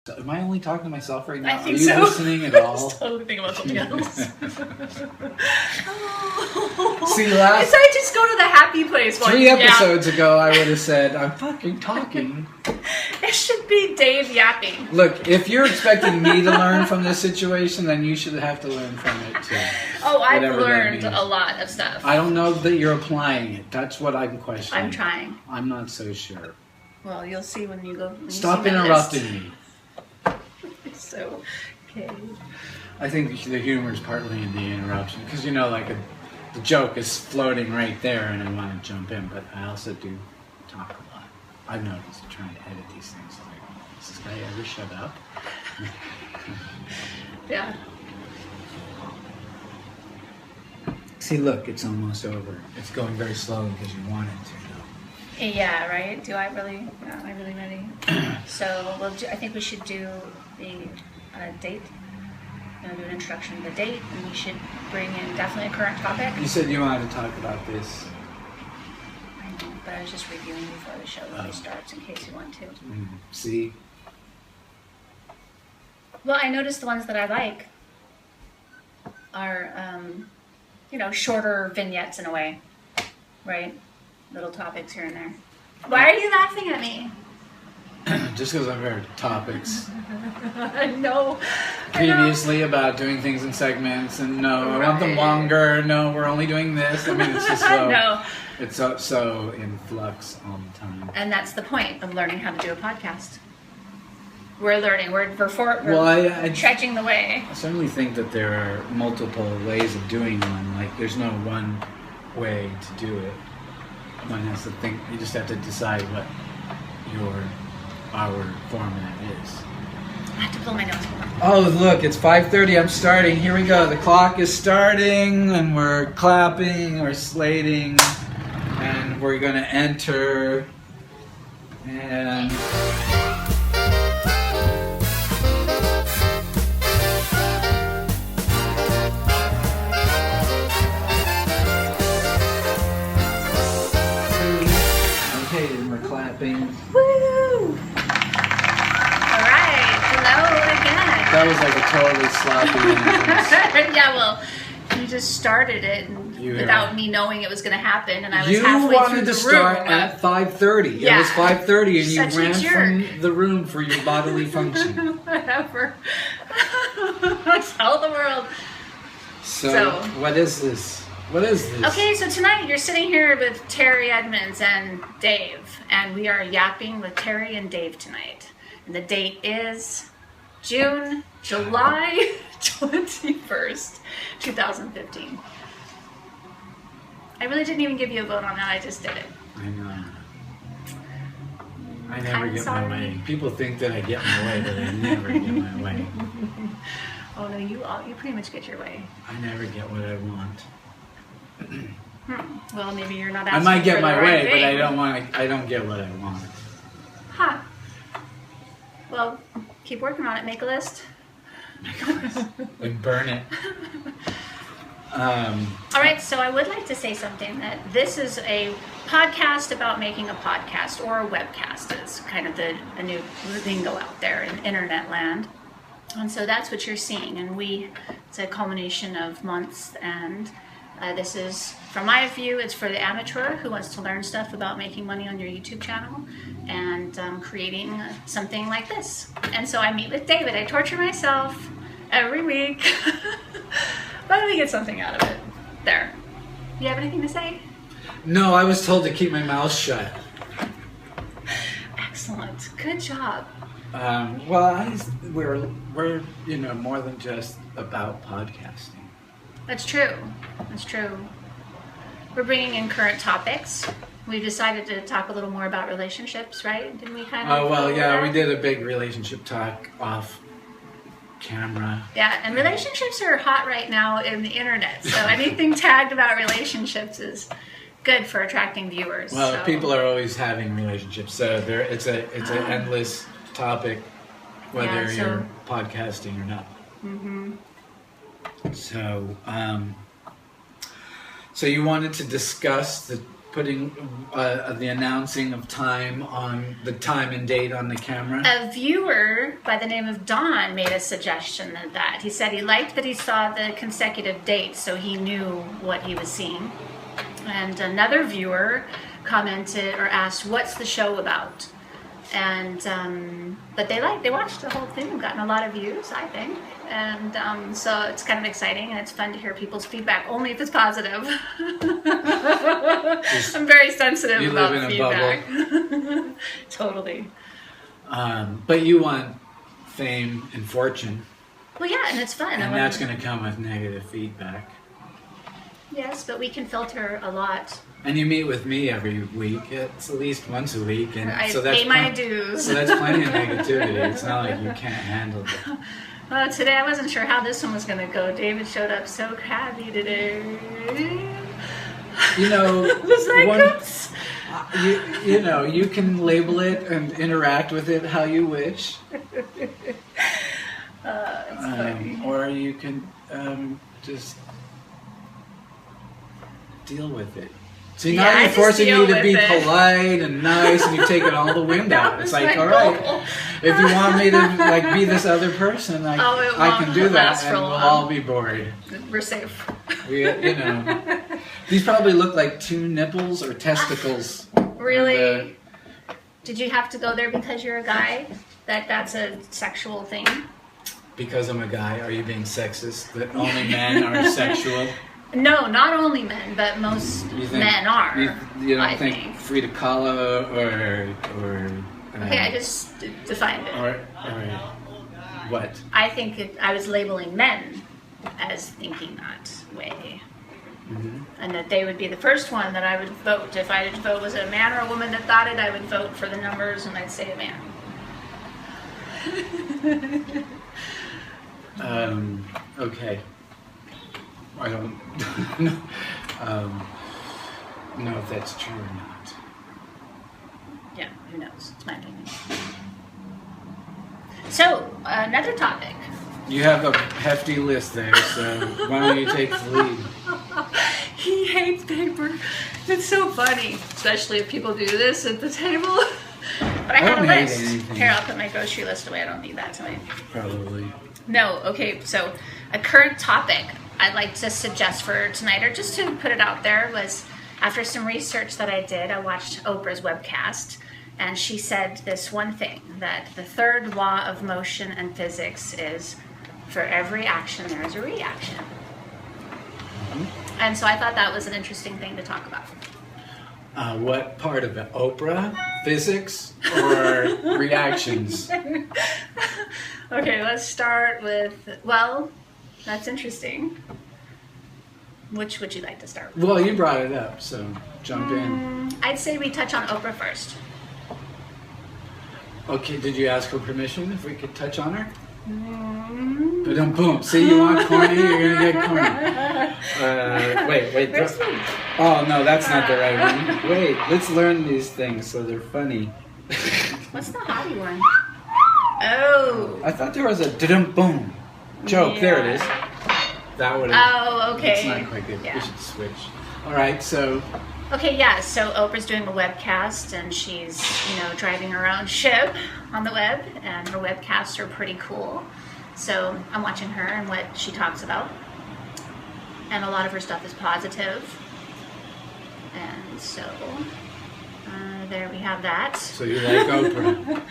Am I only talking to myself right now? I think Are you so. listening at all? I was totally thinking about something else. See, last It's like just go to the happy place. 3 episodes ago, I would have said, I'm fucking talking. It should be Dave yapping. Look, if you're expecting me to learn from this situation, then you should have to learn from it too. Oh, I've Whatever that learned means. a lot of stuff. I don't know that you're applying it. That's what I'm questioning. I'm trying. I'm not so sure. Well, you'll see when you go. When Stop you see my interrupting list. me. So, okay. I think the humor is partly in the interruption because the joke is floating right there, and I want to jump in, but I also do talk a lot. I've noticed trying to edit these things. Like, does this guy ever shut up? Yeah. See, look, it's almost over. It's going very slowly because you want it to. Yeah, right? Do I really? Am I really ready? So, I think we should do the date. Do an introduction to the date, and we should bring in definitely a current topic. You said you wanted to talk about this. I know, but I was just reviewing before the show really starts in case you want to. See? Well, I noticed the ones that I like are, shorter vignettes in a way, right? Little topics here and there. Why are you laughing at me? Just because I've heard topics No. previously about doing things in segments, and I want them longer. No, we're only doing this. I mean, it's just so. No. It's so in flux all the time. And that's the point of learning how to do a podcast. We're learning. We're trudging the way. I certainly think that there are multiple ways of doing one. Like, there's no one way to do it. One has to think. You just have to decide what our format is. I have to pull my nose more. Oh, look, it's 5:30. I'm starting. Here we go. The clock is starting, and we're clapping or slating, and we're going to enter. And okay, and we're clapping. Woo! All right. Hello again. That was like a totally sloppy entrance. Yeah, well, you just started it without me knowing it was going to happen, and I was halfway through You wanted the to start room. at 5:30. Yeah. It was 5:30, and Such a you ran jerk. from the room for your bodily function. Whatever. Tell the world. So, what is this? What is this? Okay, so tonight you're sitting here with Teri Edmonds and Dave, and we are yapping with Teri and Dave tonight. And the date is July 21st, 2015. I really didn't even give you a vote on that, I just did it. I know. I never I'm get sorry. my way. People think that I get my way, but I never get my way. Oh no, you pretty much get your way. I never get what I want. Well, maybe you're not I asking might get for my the way, right but thing. I don't get what I want. Huh. Well, keep working on it. Make a list. And burn it. All right, so I would like to say something that this is a podcast about making a podcast, or a webcast is kind of a new lingo out there in internet land. And so that's what you're seeing. And it's a culmination of months, and this is, from my view, it's for the amateur who wants to learn stuff about making money on your YouTube channel and creating something like this. And so I meet with David. I torture myself every week. But we get something out of it. There. You have anything to say? No, I was told to keep my mouth shut. Excellent. Good job. We're more than just about podcasting. That's true. That's true. We're bringing in current topics. We decided to talk a little more about relationships, right? Didn't we kind of? Oh, well, yeah, that? we did a big relationship talk off camera. Yeah, and relationships are hot right now in the internet. So anything tagged about relationships is good for attracting viewers. Well, so. people are always having relationships, so it's an endless topic, whether you're podcasting or not. Mm-hmm. So you wanted to discuss the putting the announcing of time on the time and date on the camera? A viewer by the name of Don made a suggestion of that. He said he liked that he saw the consecutive dates, so he knew what he was seeing. And another viewer commented or asked, "What's the show about?" And but they watched the whole thing and gotten a lot of views, I think. And so it's kind of exciting, and it's fun to hear people's feedback, only if it's positive. I'm very sensitive about feedback. Bubble. Totally. But you want fame and fortune. Well, yeah, and it's fun. And that's going to come with negative feedback. Yes, but we can filter a lot. And you meet with me every week. It's at least once a week, and I so that's pay my dues. So that's plenty of negativity. It's not like you can't handle it. Today I wasn't sure how this one was going to go. David showed up so happy today. You know, was like, oops. You know, you can label it and interact with it how you wish. It's funny. Or you can just deal with it. See, now you're forcing me to be polite and nice, and you've taken all the wind out. It's like, all right, if you want me to like be this other person, I can do that, and we'll all be bored. We're safe. You know, these probably look like two nipples or testicles. Really? Did you have to go there because you're a guy? That's a sexual thing? Because I'm a guy, are you being sexist? That only men are sexual? No, not only men, but most men are. You don't think Frida Kahlo or okay, I just defined it. Or what? I think I was labeling men as thinking that way. Mm-hmm. And that they would be the first one that I would vote. If I had to vote was a man or a woman that thought it, I would vote for the numbers and I'd say a man. Okay. I don't know if that's true or not. Yeah, who knows? It's my opinion. So, another topic. You have a hefty list there, so why don't you take the lead? He hates paper. It's so funny, especially if people do this at the table. But I have a list. Here, I'll put my grocery list away. I don't need that tonight. Probably. No, okay, so a current topic I'd like to suggest for tonight, or just to put it out there, was after some research that I did, I watched Oprah's webcast, and she said this one thing, that the third law of motion and physics is for every action there is a reaction. Mm-hmm. And so I thought that was an interesting thing to talk about. What part of it? Oprah? Physics? Or reactions? Okay, let's start with, well, that's interesting. Which would you like to start with? Well, you brought it up, so jump in. I'd say we touch on Oprah first. Okay, did you ask her permission if we could touch on her? Boom. See, you want corny, you're going to get corny. Wait. Oh, no, that's not the right one. Wait, let's learn these things so they're funny. What's the hottie one? Oh. I thought there was a boom joke. Yeah. There it is. That would have. Oh, okay. It's not quite good. Yeah. We should switch. All right, so. Okay, yeah. So Oprah's doing a webcast, and she's driving her own ship on the web, and her webcasts are pretty cool. So I'm watching her and what she talks about, and a lot of her stuff is positive. And so there we have that. So you like Oprah?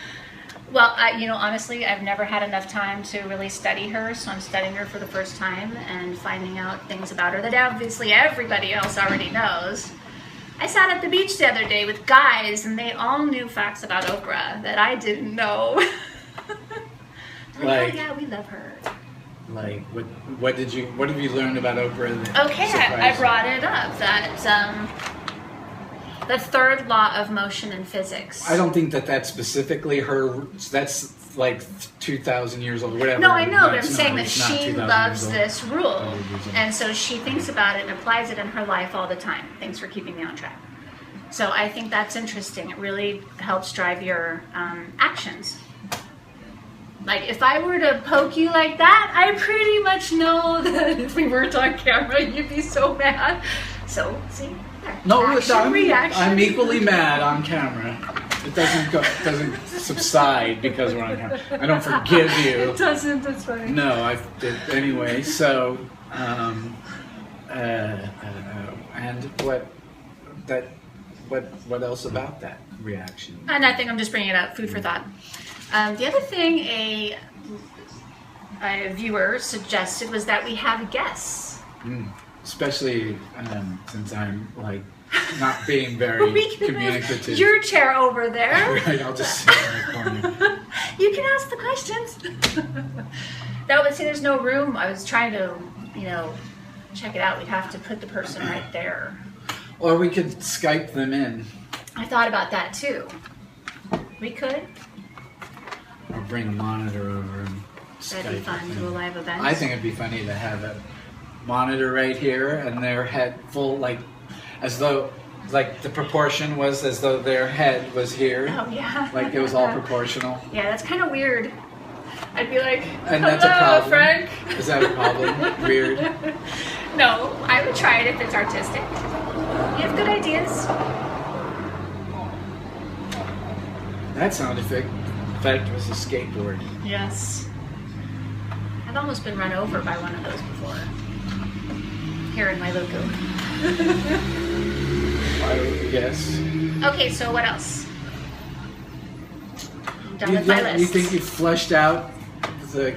Well, honestly, I've never had enough time to really study her, so I'm studying her for the first time and finding out things about her that obviously everybody else already knows. I sat at the beach the other day with guys, and they all knew facts about Oprah that I didn't know. Like, oh, yeah, we love her. Like, what have you learned about Oprah? Okay, I brought it up, that the third law of motion and physics. I don't think that's specifically her. That's like 2,000 years old, whatever. No, I know, but I'm saying that she loves this rule. And so she thinks about it and applies it in her life all the time. Thanks for keeping me on track. So I think that's interesting. It really helps drive your actions. Like, if I were to poke you like that, I pretty much know that if we weren't on camera, you'd be so mad. So, see, there. No, reaction. I'm equally mad on camera. It doesn't subside because we're on camera. I don't forgive you. It doesn't. That's funny. No, I did anyway. So, and what else about that reaction? Nothing. I'm just bringing it up. Food for thought. The other thing a viewer suggested was that we have guests. Especially since I'm like not being very communicative. Your chair over there. Right, I'll just sit in the corner. You can ask the questions. No, but see, there's no room. I was trying to, check it out. We'd have to put the person right there. Or we could Skype them in. I thought about that too. We could. Or bring a monitor over and Skype. That'd be fun. Do a live event. I think it'd be funny to have a monitor right here and their head full, as though, the proportion was as though their head was here. Oh, yeah. Like it was all proportional. Yeah, that's kind of weird. I'd be like, and that's a problem. Frank. Is that a problem? Weird? No, I would try it if it's artistic. You have good ideas. That sound effect was a skateboard. Yes. I've almost been run over by one of those before. Here in my loco. I guess. Okay, so what else? I'm done with my list. You think you've fleshed out the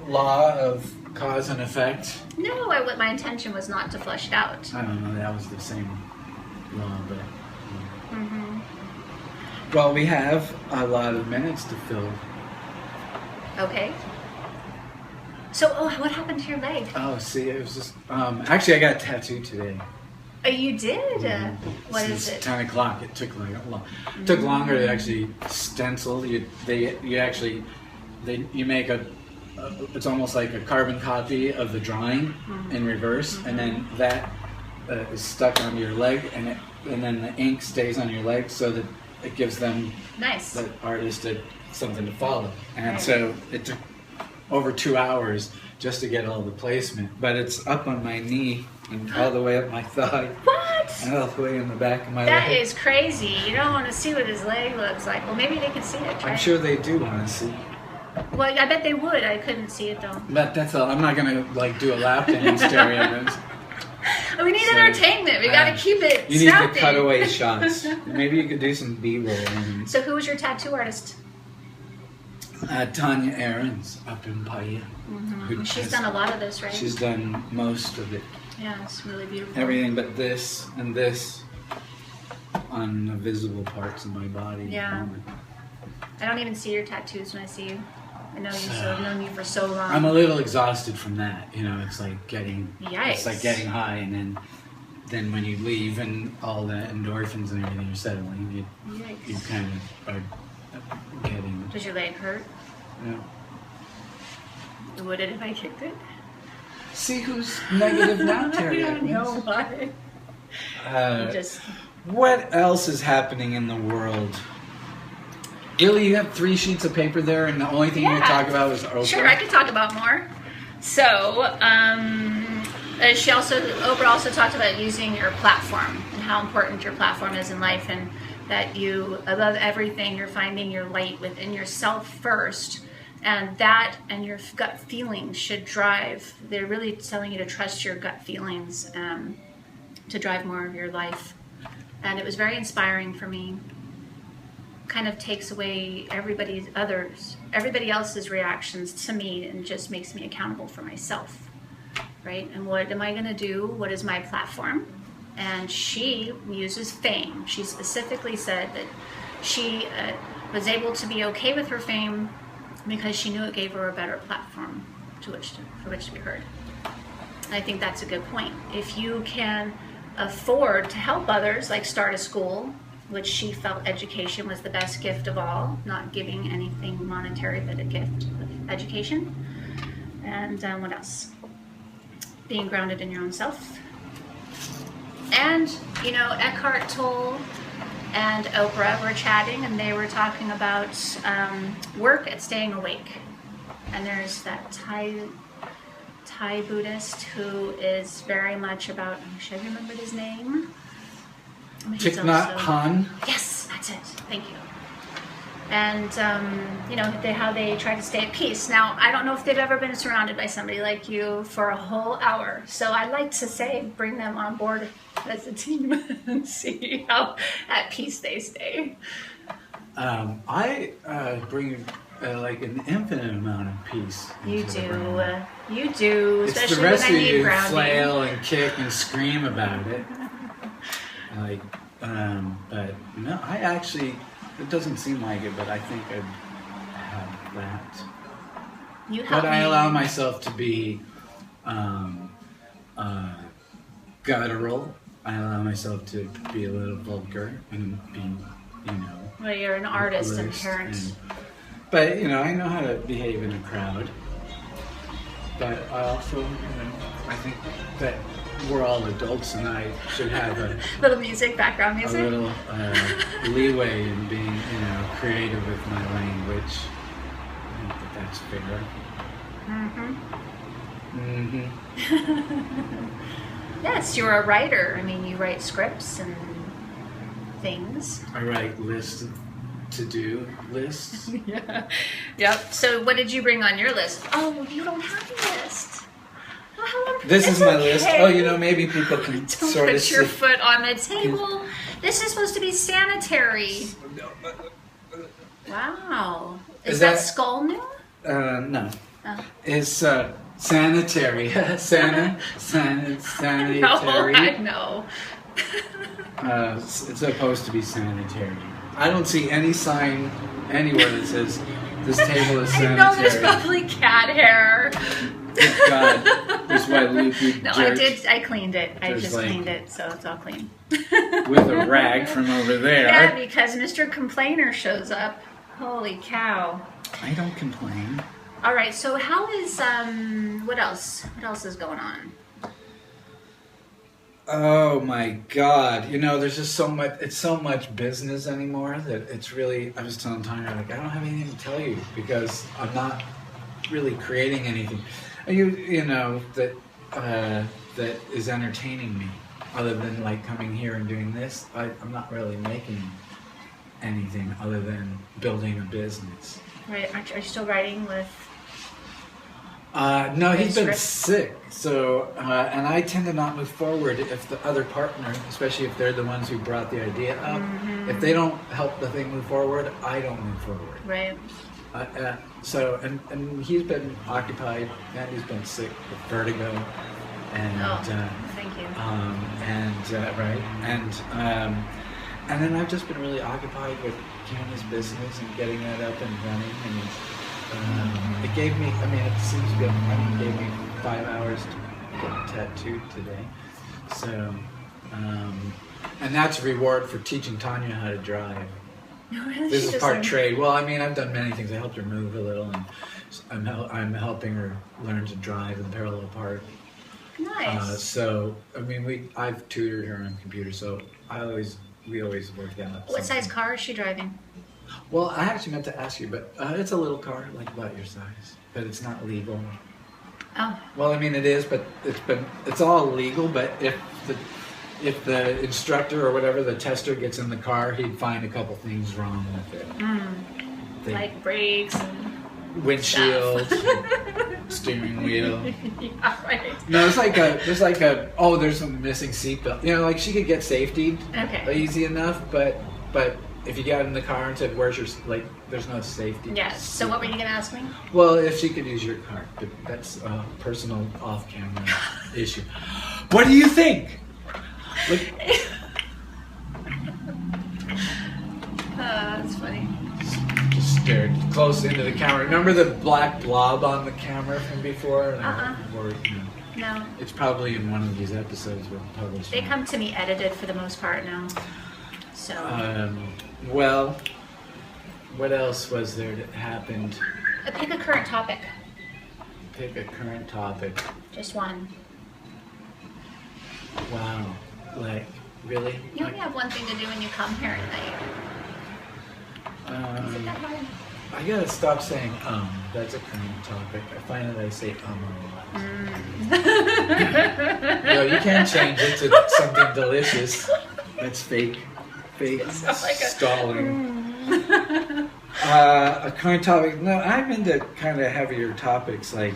law of cause and effect? No, my intention was not to flesh it out. I don't know, that was the same law, but... Well, we have a lot of minutes to fill. Okay. So, what happened to your leg? Oh, see, it was just... actually, I got a tattoo today. Oh, you did? What Since is it? 10 o'clock. It took took longer to actually stencil. You make it's almost like a carbon copy of the drawing in reverse, and then that is stuck on your leg, and then the ink stays on your leg, so that it gives them the artist something to follow. And so it took over 2 hours just to get all the placement, but it's up on my knee and all the way up my thigh. What? And all the way in the back of my That leg. is crazy. You don't want to see what his leg looks like. Well, maybe they can see it. I'm sure they do want to see. Well, I bet they would. I couldn't see it though. But that's all. I'm not gonna do a lap dance stereo. We need entertainment. We gotta keep it You snappy. need the cutaway shots. Maybe you could do some B-roll. So who was your tattoo artist? Tanya Aarons up in Paia. She's done a lot of this, right? She's done most of it. Yeah, it's really beautiful. Everything but this and this on the visible parts of my body. Yeah. I don't even see your tattoos when I see you. I know I've known you for so long. I'm a little exhausted from that. It's like getting Yikes. It's like getting high, and then when you leave and all the endorphins and everything are settling, you kind of are getting. Does your leg hurt? No. Would it if I kicked it? See who's negative now, Teri. I don't know why. What else is happening in the world? Really, you have 3 sheets of paper there, and the only thing you talk about was Oprah? Sure, I could talk about more. So, Oprah also talked about using your platform and how important your platform is in life, and that you, above everything, you're finding your light within yourself first, and that and your gut feelings should drive. They're really telling you to trust your gut feelings to drive more of your life, and it was very inspiring for me. Kind of takes away everybody else's reactions to me and just makes me accountable for myself, right? And what am I going to do? What is my platform? And she uses fame. She specifically said that she was able to be okay with her fame because she knew it gave her a better platform for which to be heard. And I think that's a good point. If you can afford to help others, like start a school, which she felt education was the best gift of all, not giving anything monetary, but a gift of education. And what else? Being grounded in your own self. And, Eckhart Tolle and Oprah were chatting, and they were talking about work at staying awake. And there's that Thai Buddhist who is very much about, should I remember his name? He's Thich Nhat also- Hanh. Yes, that's it. Thank you. And, how they try to stay at peace. Now, I don't know if they've ever been surrounded by somebody like you for a whole hour. So I'd like to say, bring them on board as a team and see how at peace they stay. I bring like an infinite amount of peace. You into the do. room. You do. It's Especially the rest when I of need you grounding. flail and kick and scream about it. Like, but no, I actually, it doesn't seem like it, but I think I'd have that. You help But I me. allow myself to be guttural. I allow myself to be a little vulgar and be, Well, you're an artist and loose parent. but I know how to behave in a crowd. But I also, I think that we're all adults, and I should have a Little music, background music. little leeway in being, creative with my language. I think that that's fair. Yes, you're a writer. I mean, you write scripts and things. I write lists to do lists. Yeah. Yep. So, what did you bring on your list? Oh, you don't have a list. Well, how This it's is my list. okay. Oh, maybe people can Don't sort of put your see. foot on the table. This is supposed to be sanitary. Wow. Is Is that that- skull new? No. Oh. It's sanitary. Sanitary. No, I know. It's supposed to be sanitary. I don't see any sign anywhere that says this table is I know there's sanitary. probably cat hair. Thank God. That's why Luke, you No, jerk, I cleaned it. I There's just like- cleaned it, so it's all clean. with a rag from over there. Yeah, because Mr. Complainer shows up. Holy cow. I don't complain. All right, so how is what else? What else is going on? Oh my God! There's just so much. It's so much business anymore that it's really. I was telling Tanya, like, I don't have anything to tell you because I'm not really creating anything. That is entertaining me, other than like coming here and doing this. I'm not really making anything other than building a business. Right, are you still writing with? No, he's been Script? sick. So, and I tend to not move forward if the other partner, especially if they're the ones who brought the idea up, if they don't help the thing move forward, I don't move forward. Right. So, and he's been occupied, and he's been sick with vertigo, and Thank you. and then I've just been really occupied with doing his business and getting that up and running, and it gave me. It seems good. It gave me 5 hours to get tattooed today, so and that's a reward for teaching Tanya how to drive. This is part trade. Well, I've done many things. I helped her move a little, and I'm helping her learn to drive in parallel park. Nice. I've tutored her on computer, so we always work out. What something. size car is she driving? Well, I actually meant to ask you, but it's a little car, like about your size, but it's not legal. Oh, Well, it is, but it's all legal. But if the instructor or whatever, the tester gets in the car, he'd find a couple things wrong with it. like brakes and Windshield, steering wheel. yeah, right. No, there's a missing seatbelt. Like she could get safetied Okay. easy enough, but if you got in the car and said, "Where's your," there's no safety. Yes. So what were you gonna ask me? Well, if she could use your car, but that's a personal off-camera issue. What do you think? Look, That's funny. just stared close into the camera. Remember the black blob on the camera from before? Or, No. It's probably in one of these episodes we'll publish. They come to me edited for the most part now. So Well, what else was there that happened? pick a current topic. Pick a current topic. Just one. Wow. Really? You only have one thing to do when you come here at night. Is it that hard? I gotta stop saying That's a current topic. I find that I say a lot. No, you can't change it to something delicious. That's fake like stalling. A current topic. No, I'm into kind of heavier topics, like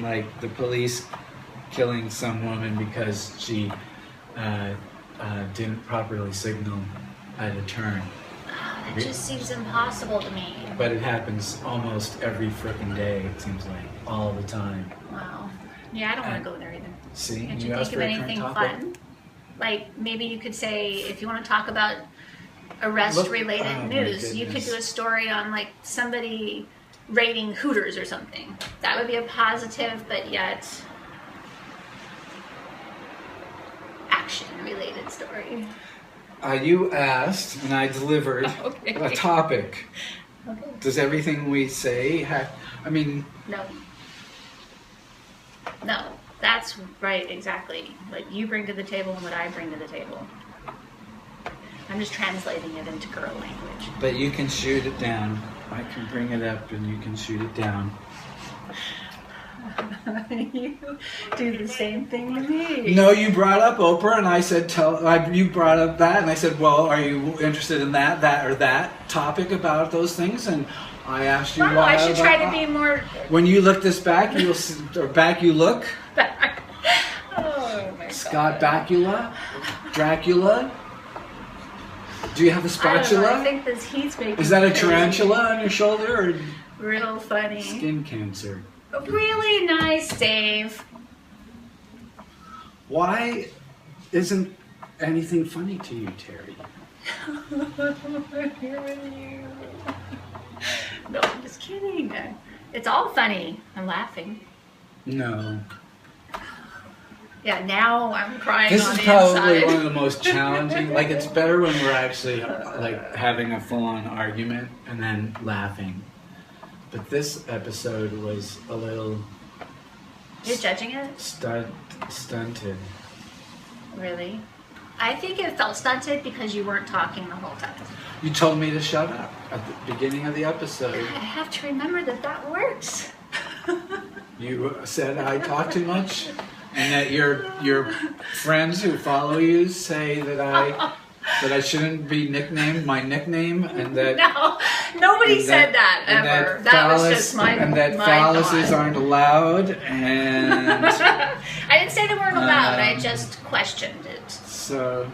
like the police killing some woman because she didn't properly signal at a turn. That just seems impossible to me. But it happens almost every frickin' day, it seems like, all the time. Wow. Yeah, I don't want to go there either. See? Can't you you asked think of for a anything current topic? fun? Like, maybe you could say, if you want to talk about arrest-related news, you could do a story on, like, somebody raiding Hooters or something. That would be a positive, but yet action-related story. You asked, and I delivered a topic. Okay. Does everything we say have... I mean... No, that's right, exactly. What you bring to the table and what I bring to the table. I'm just translating it into girl language. But you can shoot it down. I can bring it up and you can shoot it down. You do the same thing to me. No, you brought up Oprah, and I said, you brought up that, and I said, well, are you interested in that, or that topic about those things? And I asked you why. I should try to be more... When you look this back, you'll see, or back you look. Oh, my God. Scott Bakula? Dracula? Do you have a spatula? I think this heat's making Is that a crazy. tarantula on your shoulder, or Real funny. skin cancer? Really nice, Dave. Why isn't anything funny to you, Terry? I'm here with you. No, I'm just kidding. It's all funny. I'm laughing. No. Yeah, now I'm crying This on is the probably inside. one of the most challenging. Like, it's better when we're actually like having a full-on argument and then laughing. But this episode was a little You're judging it? stunted. Really? I think it felt stunted because you weren't talking the whole time. You told me to shut up at the beginning of the episode. I have to remember that works. You said I talk too much, and that your friends who follow you say that I shouldn't be nicknamed my nickname, and that No, nobody said that ever. That was just my and that my phalluses thought. aren't allowed, and I didn't say they weren't allowed. I just questioned it. so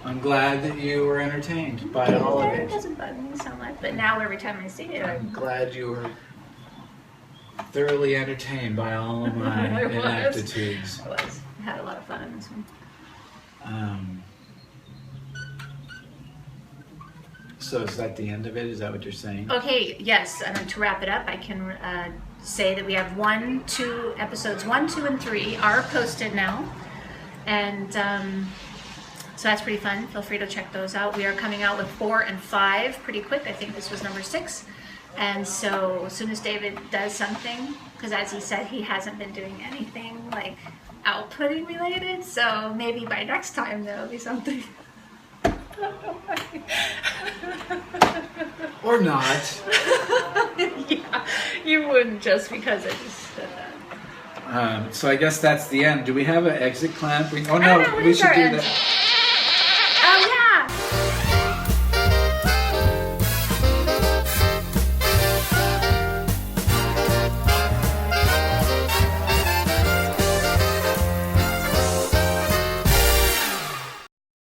I'm glad that you were entertained by all of It it. doesn't bug me so much, but now every time I see it, I'm glad you were thoroughly entertained by all of my I was. ineptitudes. I had a lot of fun on this one. So is that the end of it? Is that what you're saying? Okay, yes, and to wrap it up, I can say that we have episodes 1, 2, and 3 are posted now. And so that's pretty fun. Feel free to check those out. We are coming out with 4 and 5 pretty quick. I think this was number 6. And so as soon as David does something, because as he said, he hasn't been doing anything like outputting related, so maybe by next time there'll be something. Or not. Yeah, you wouldn't just because I just said that. So I guess that's the end. Do we have an exit clamp? Oh I don't no, know, what we is should our do end? that.